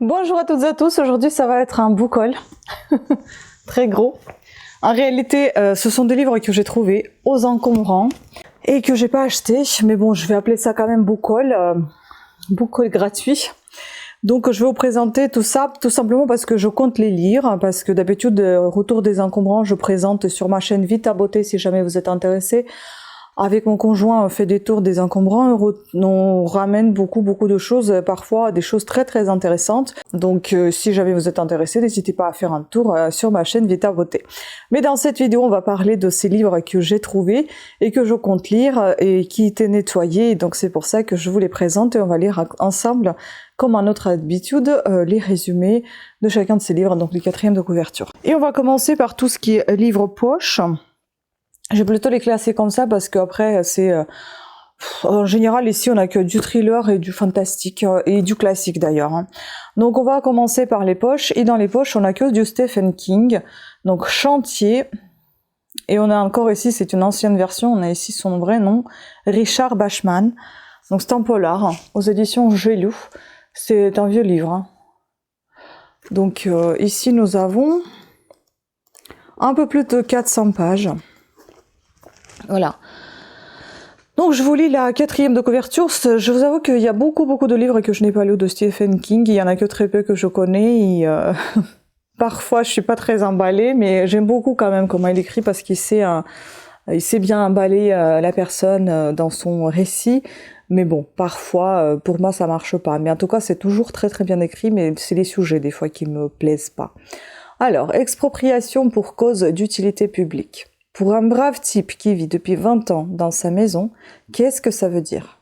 Bonjour à toutes et à tous, aujourd'hui ça va être un book haul, très gros. En réalité, ce sont des livres que j'ai trouvés aux encombrants et que j'ai pas achetés, mais bon, je vais appeler ça quand même book haul gratuit. Donc je vais vous présenter tout ça, tout simplement parce que je compte les lire, parce que d'habitude, Retour des encombrants, je présente sur ma chaîne Vita Beauté si jamais vous êtes intéressés. Avec mon conjoint, on fait des tours des encombrants, on ramène beaucoup de choses, parfois des choses très intéressantes. Donc si jamais vous êtes intéressé, n'hésitez pas à faire un tour sur ma chaîne Vita Beauté. Mais dans cette vidéo, on va parler de ces livres que j'ai trouvés et que je compte lire et qui étaient nettoyés. Donc c'est pour ça que je vous les présente et on va lire ensemble, comme à notre habitude, les résumés de chacun de ces livres, donc les 4e de couverture. Et on va commencer par tout ce qui est livre poche. Je vais plutôt les classer comme ça parce qu'après c'est en général ici on a que du thriller et du fantastique et du classique d'ailleurs. Donc on va commencer par les poches et dans les poches on a que du Stephen King, donc Chantier, et on a encore ici, c'est une ancienne version, on a ici son vrai nom, Richard Bachman, donc c'est un polar aux éditions Gelou, c'est un vieux livre. Donc ici nous avons un peu plus de 400 pages. Voilà. Donc je vous lis la 4e de couverture. Je vous avoue qu'il y a beaucoup de livres que je n'ai pas lus de Stephen King. Il y en a que très peu que je connais. Et, parfois je suis pas très emballée, mais j'aime beaucoup quand même comment il écrit parce qu'il sait bien emballer la personne dans son récit. Mais bon, parfois pour moi ça marche pas. Mais en tout cas c'est toujours très bien écrit, mais c'est les sujets des fois qui me plaisent pas. Alors, expropriation pour cause d'utilité publique. Pour un brave type qui vit depuis 20 ans dans sa maison, qu'est-ce que ça veut dire?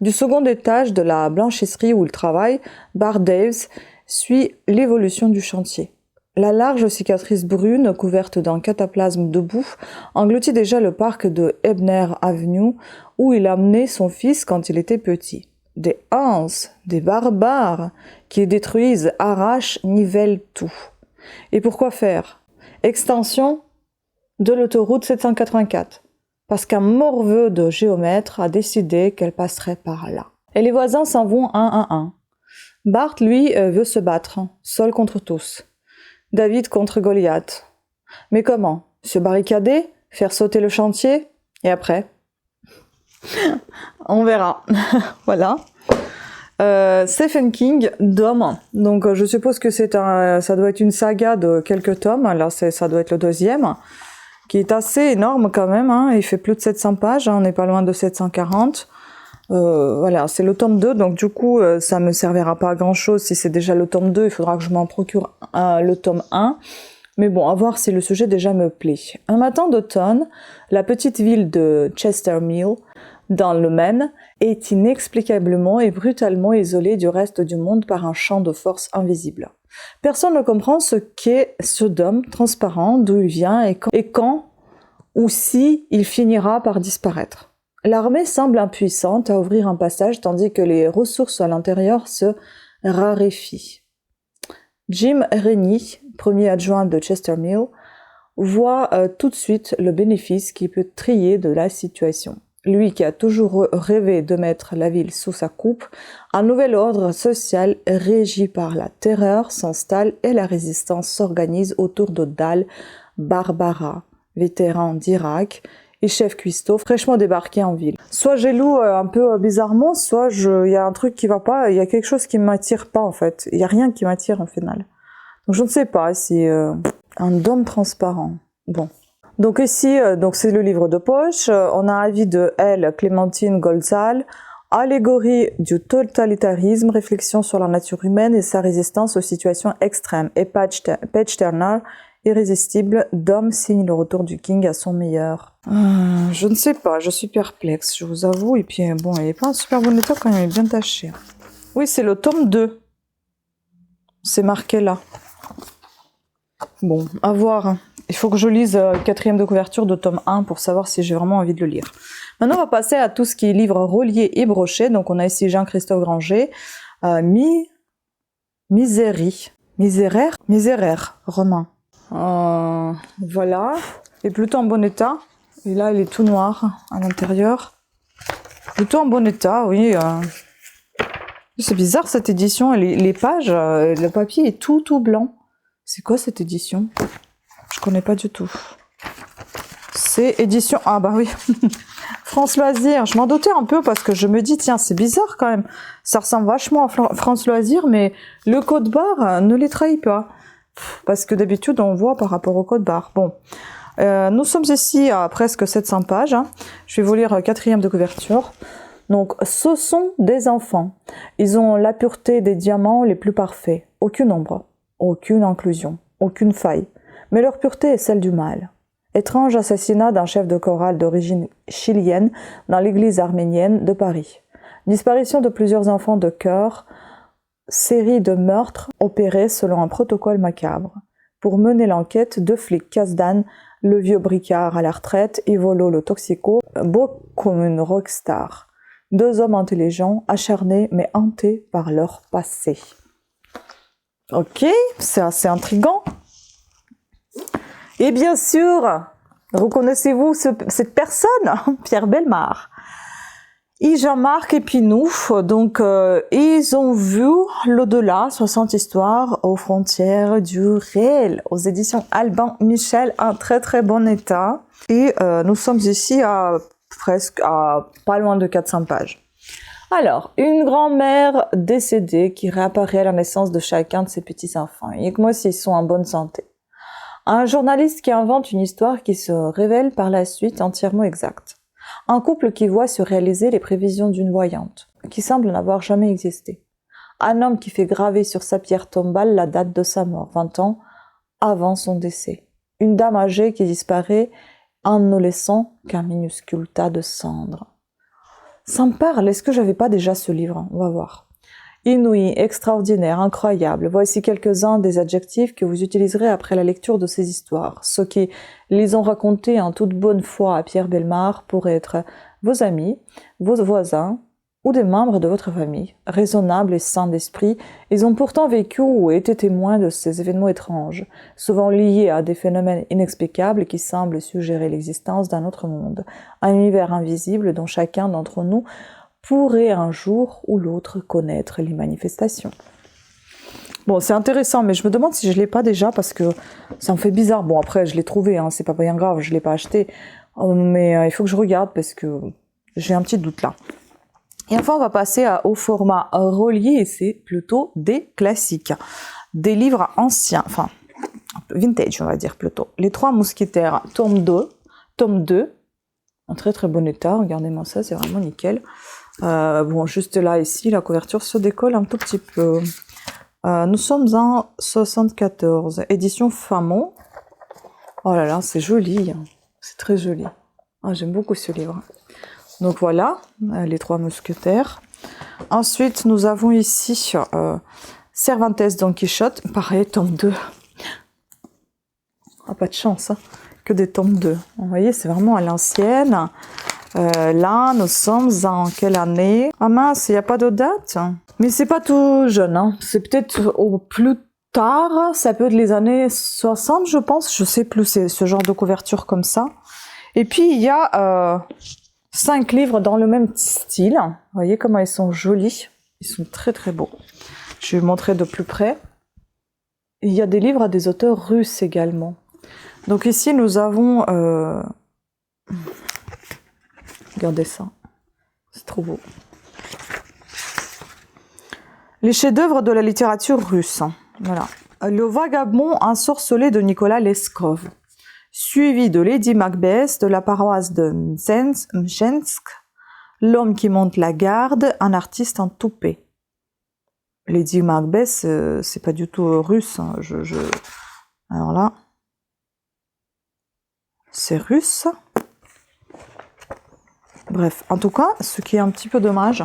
Du second étage de la blanchisserie où il travaille, Bart Daves suit l'évolution du chantier. La large cicatrice brune, couverte d'un cataplasme de boue, engloutit déjà le parc de Ebner Avenue où il a amené son fils quand il était petit. Des Hans, des barbares, qui détruisent, arrachent, nivellent tout. Et pourquoi faire? Extension de l'autoroute 784, parce qu'un morveux de géomètre a décidé qu'elle passerait par là. Et les voisins s'en vont un à un. Bart, lui, veut se battre, seul contre tous. David contre Goliath. Mais comment? Se barricader? Faire sauter le chantier? Et après? On verra. Voilà. Stephen King, Dôme. Donc je suppose que ça doit être une saga de quelques tomes. Là, ça doit être le 2e. Qui est assez énorme quand même, il fait plus de 700 pages, on n'est pas loin de 740. Voilà, c'est le tome 2, donc du coup, ça me servira pas à grand chose si c'est déjà le tome 2, il faudra que je m'en procure le tome 1. Mais bon, à voir si le sujet déjà me plaît. Un matin d'automne, la petite ville de Chester Mill, dans le Maine, est inexplicablement et brutalement isolée du reste du monde par un champ de force invisible. Personne ne comprend ce qu'est ce dôme transparent, d'où il vient et quand ou si il finira par disparaître. L'armée semble impuissante à ouvrir un passage tandis que les ressources à l'intérieur se raréfient. Jim Rennie, premier adjoint de Chester Mill, voit tout de suite le bénéfice qu'il peut trier de la situation. Lui qui a toujours rêvé de mettre la ville sous sa coupe, un nouvel ordre social régi par la terreur s'installe et la résistance s'organise autour de Dal Barbara, vétéran d'Irak et chef cuistot fraîchement débarqué en ville. Soit j'ai lu un peu bizarrement, soit il y a un truc qui va pas, il y a quelque chose qui m'attire pas en fait. Il y a rien qui m'attire en final. Donc je ne sais pas si un dôme transparent. Bon. Donc ici, c'est le livre de poche. On a avis de L. Clémentine Goldzal, allégorie du totalitarisme, réflexion sur la nature humaine et sa résistance aux situations extrêmes. Et Page Turner, irrésistible, Dom signe le retour du King à son meilleur. Je ne sais pas, je suis perplexe, je vous avoue. Et puis bon, il n'est pas en super bon état quand même, il est bien taché. Oui, c'est le tome 2. C'est marqué là. Bon, à voir. Il faut que je lise 4e de couverture de tome 1 pour savoir si j'ai vraiment envie de le lire. Maintenant, on va passer à tout ce qui est livres reliés et brochés. Donc, on a ici Jean-Christophe Granger, Miséraire, roman. Voilà. Il est plutôt en bon état. Et là, il est tout noir à l'intérieur. Plutôt en bon état, oui. C'est bizarre cette édition, les pages, le papier est tout blanc. C'est quoi cette édition? Je connais pas du tout. C'est édition... Ah bah oui, France Loisirs. Je m'en doutais un peu parce que je me dis, tiens, c'est bizarre quand même. Ça ressemble vachement à France Loisirs, mais le code barre ne les trahit pas. Parce que d'habitude, on voit par rapport au code barre. Bon, nous sommes ici à presque 700 pages. Hein. Je vais vous lire 4e de couverture. Donc, ce sont des enfants. Ils ont la pureté des diamants les plus parfaits. Aucune ombre, aucune inclusion, aucune faille. Mais leur pureté est celle du mal. Étrange assassinat d'un chef de chorale d'origine chilienne dans l'église arménienne de Paris. Disparition de plusieurs enfants de chœur. Série de meurtres opérés selon un protocole macabre. Pour mener l'enquête, 2 flics casse-danes, le vieux bricard à la retraite et Volo le toxico, beau comme une rockstar. 2 hommes intelligents, acharnés mais hantés par leur passé. Ok, c'est assez intriguant. Et bien sûr, reconnaissez-vous cette personne, Pierre Bellemare et Jean-Marc Epinou. Donc, ils ont vu l'au-delà, 60 histoires aux frontières du réel, aux éditions Albin Michel, un très bon état. Et nous sommes ici à pas loin de 400 pages. Alors, une grand-mère décédée qui réapparaît à la naissance de chacun de ses petits-enfants. Et que moi, s'ils sont en bonne santé. Un journaliste qui invente une histoire qui se révèle par la suite entièrement exacte. Un couple qui voit se réaliser les prévisions d'une voyante, qui semble n'avoir jamais existé. Un homme qui fait graver sur sa pierre tombale la date de sa mort, 20 ans avant son décès. Une dame âgée qui disparaît en ne laissant qu'un minuscule tas de cendres. Ça me parle, est-ce que j'avais pas déjà ce livre? On va voir. Inouï, extraordinaire, incroyable. Voici quelques-uns des adjectifs que vous utiliserez après la lecture de ces histoires. Ceux qui les ont racontés en toute bonne foi à Pierre Bellemare pourraient être vos amis, vos voisins ou des membres de votre famille. Raisonnables et sains d'esprit, ils ont pourtant vécu ou été témoins de ces événements étranges, souvent liés à des phénomènes inexplicables qui semblent suggérer l'existence d'un autre monde, un univers invisible dont chacun d'entre nous pourrait un jour ou l'autre connaître les manifestations. Bon, c'est intéressant, mais je me demande si je l'ai pas déjà, parce que ça me fait bizarre. Bon, après, je l'ai trouvé, hein, c'est pas bien grave, je l'ai pas acheté, mais il faut que je regarde, parce que j'ai un petit doute là. Et enfin, on va passer au format relié, et c'est plutôt des classiques. Des livres anciens, enfin, vintage, on va dire plutôt. Les 3 mousquetaires, tome 2, en très bon état, regardez-moi ça, c'est vraiment nickel. Bon, juste là, ici, la couverture se décolle un tout petit peu. Nous sommes en 74, édition Famon. Oh là là, c'est joli, hein. C'est très joli. Ah, j'aime beaucoup ce livre. Donc voilà, les 3 mousquetaires. Ensuite, nous avons ici Cervantes Don Quichotte, pareil, tome 2. Ah, pas de chance, hein. Que des tomes 2. Vous voyez, c'est vraiment à l'ancienne. Là, nous sommes en quelle année? Ah mince, il n'y a pas de date. Mais c'est pas tout jeune, hein. C'est peut-être au plus tard, ça peut être les années 60, je pense. Je sais plus, c'est ce genre de couverture comme ça. Et puis, il y a 5 livres dans le même style. Vous voyez comment ils sont jolis. Ils sont très beaux. Je vais vous montrer de plus près. Il y a des livres à des auteurs russes également. Donc ici, nous avons... Regardez ça, c'est trop beau. Les chefs-d'œuvre de la littérature russe. Voilà. Le vagabond ensorcelé de Nicolas Leskov, suivi de Lady Macbeth de la paroisse de Mchensk, L'homme qui monte la garde, un artiste en toupet. Lady Macbeth, c'est pas du tout russe. Hein. Alors là, c'est russe. Bref, en tout cas, ce qui est un petit peu dommage,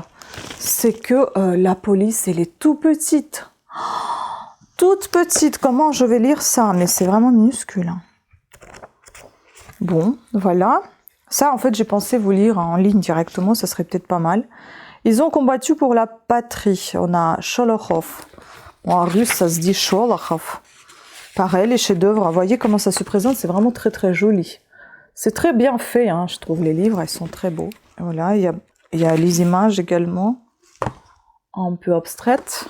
c'est que la police, elle est tout petite. Toute petite. Comment je vais lire ça? Mais c'est vraiment minuscule. Bon, voilà. Ça, en fait, j'ai pensé vous lire en ligne directement, ça serait peut-être pas mal. Ils ont combattu pour la patrie. On a Sholokhov. Bon, en russe, ça se dit Sholokhov. Pareil, les chefs-d'œuvre. Vous voyez comment ça se présente, c'est vraiment très joli. C'est très bien fait, hein, je trouve, les livres, ils sont très beaux. Voilà, il y a les images également. un peu abstraite.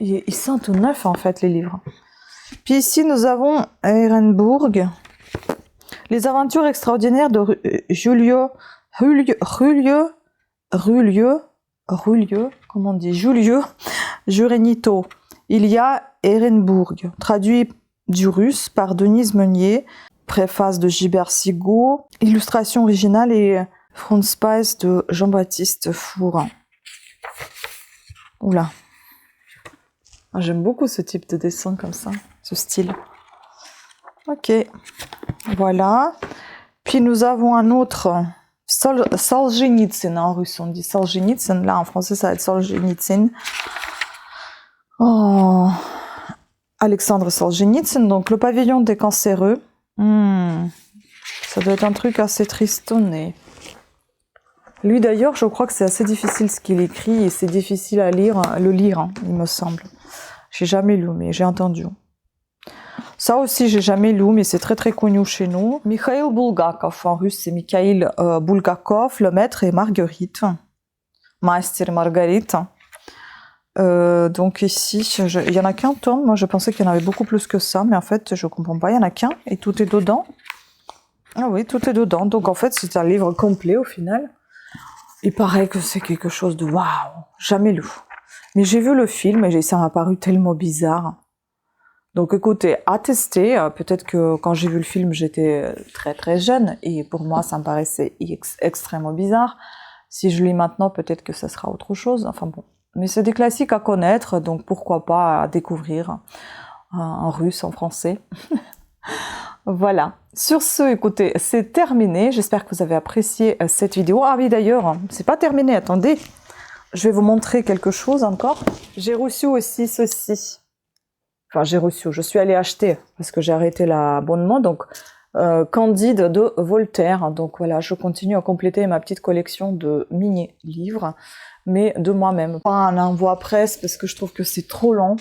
Ils sont tout neufs en fait les livres. Puis ici nous avons Ehrenburg, les aventures extraordinaires de Giulio, comment on dit, Giulio Jurenito. Il y a Ehrenburg, traduit du russe par Denise Meunier, préface de Gilbert Sigaud, illustration originale et frontispice de Jean-Baptiste Fourant. Oula. J'aime beaucoup ce type de dessin comme ça, ce style. Ok, voilà. Puis nous avons un autre, Solzhenitsyn, en russe on dit Solzhenitsyn, là en français ça va être Solzhenitsyn. Oh. Alexandre Solzhenitsyn, donc le pavillon des cancéreux. Ça doit être un truc assez tristonné. Lui d'ailleurs, je crois que c'est assez difficile ce qu'il écrit et c'est difficile à lire, il me semble. J'ai jamais lu, mais j'ai entendu. Ça aussi, j'ai jamais lu, mais c'est très très connu chez nous. Mikhail Bulgakov, en russe, c'est Mikhail Bulgakov, le maître et Marguerite. Master et Marguerite. Donc ici, il y en a qu'un tome. Moi, je pensais qu'il y en avait beaucoup plus que ça, mais en fait, je comprends pas. Il y en a qu'un et tout est dedans. Ah oui, tout est dedans. Donc en fait, c'est un livre complet au final. Il paraît que c'est quelque chose de waouh, jamais lu. Mais j'ai vu le film et ça m'a paru tellement bizarre. Donc écoutez, à tester. Peut-être que quand j'ai vu le film, j'étais très très jeune et pour moi, ça me paraissait extrêmement bizarre. Si je lis maintenant, peut-être que ça sera autre chose. Enfin bon. Mais c'est des classiques à connaître, donc pourquoi pas à découvrir en russe, en français. Voilà. Sur ce, écoutez, c'est terminé. J'espère que vous avez apprécié cette vidéo. Ah oui, d'ailleurs, c'est pas terminé, attendez. Je vais vous montrer quelque chose encore. J'ai reçu aussi ceci. Enfin, je suis allée acheter parce que j'ai arrêté l'abonnement. Donc, Candide de Voltaire. Donc voilà, je continue à compléter ma petite collection de mini-livres, mais de moi-même. Pas un envoi presse parce que je trouve que c'est trop long.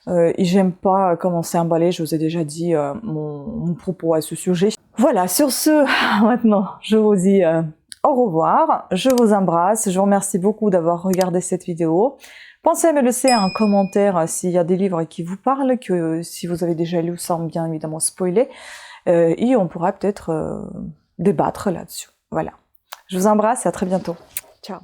Et j'aime pas comment c'est emballé, je vous ai déjà dit mon propos à ce sujet. Voilà, sur ce, maintenant, je vous dis au revoir, je vous embrasse, je vous remercie beaucoup d'avoir regardé cette vidéo. Pensez à me laisser un commentaire s'il y a des livres qui vous parlent, que si vous avez déjà lu sans bien évidemment spoiler, et on pourra peut-être débattre là-dessus. Voilà, je vous embrasse et à très bientôt. Ciao.